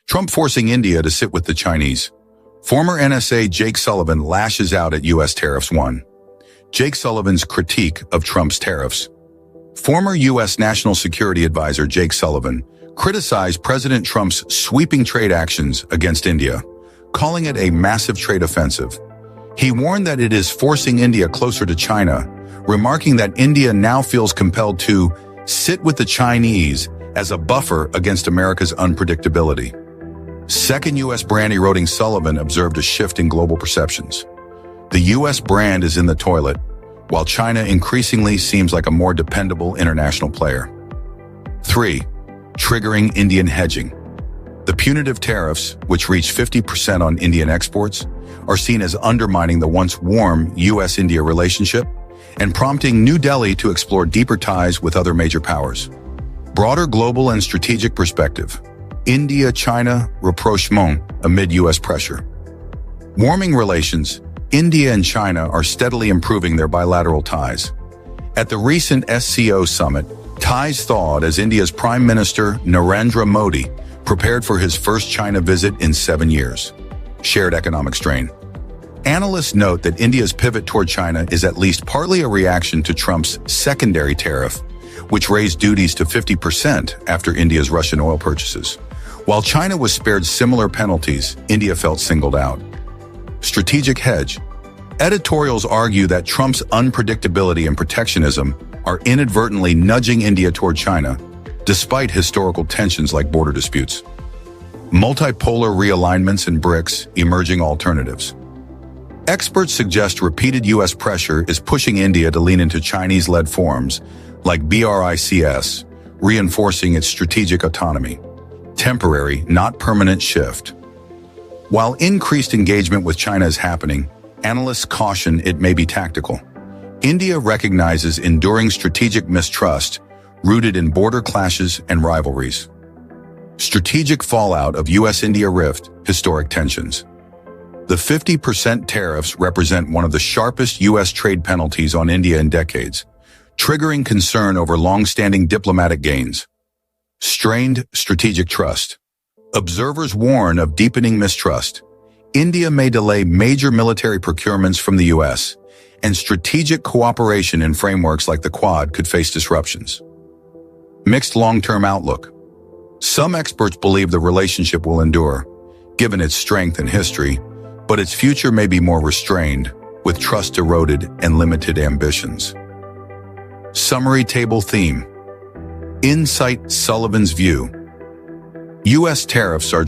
Trump forcing India to sit with the Chinese. Former NSA Jake Sullivan lashes out at U.S. tariffs. 1. Jake Sullivan's critique of Trump's tariffs. Former U.S. National Security Advisor Jake Sullivan criticized President Trump's sweeping trade actions against India, calling it a massive trade offensive. He warned that it is forcing India closer to China, remarking that India now feels compelled to sit with the Chinese as a buffer against America's unpredictability. Second U.S. brand Eroding Sullivan observed a shift in global perceptions. The U.S. brand is in the toilet, while China increasingly seems like a more dependable international player. 3. Triggering Indian hedging. The punitive tariffs, which reach 50% on Indian exports, are seen as undermining the once warm U.S.-India relationship and prompting New Delhi to explore deeper ties with other major powers. Broader global and strategic perspective. India-China rapprochement amid U.S. pressure. Warming relations. India and China are steadily improving their bilateral ties. At the recent SCO summit, ties thawed as India's Prime Minister Narendra Modi prepared for his first China visit in 7 years. Shared economic strain. Analysts note that India's pivot toward China is at least partly a reaction to Trump's secondary tariff, which raised duties to 50% after India's Russian oil purchases. While China was spared similar penalties, India felt singled out. Strategic hedge. Editorials argue that Trump's unpredictability and protectionism are inadvertently nudging India toward China, despite historical tensions like border disputes. Multipolar realignments and BRICS, emerging alternatives. Experts suggest repeated U.S. pressure is pushing India to lean into Chinese-led forums like BRICS, reinforcing its strategic autonomy. Temporary, not permanent shift. While increased engagement with China is happening, analysts caution it may be tactical. India recognizes enduring strategic mistrust rooted in border clashes and rivalries. Strategic fallout of U.S.-India rift, historic tensions. The 50% tariffs represent one of the sharpest U.S. trade penalties on India in decades, triggering concern over long-standing diplomatic gains. Strained strategic trust. Observers warn of deepening mistrust. India may delay major military procurements from the U.S., and strategic cooperation in frameworks like the Quad could face disruptions. Mixed long-term outlook. Some experts believe the relationship will endure, given its strength and history, but its future may be more restrained, with trust eroded and limited ambitions. Summary table theme. Insight Sullivan's view. U.S. tariffs are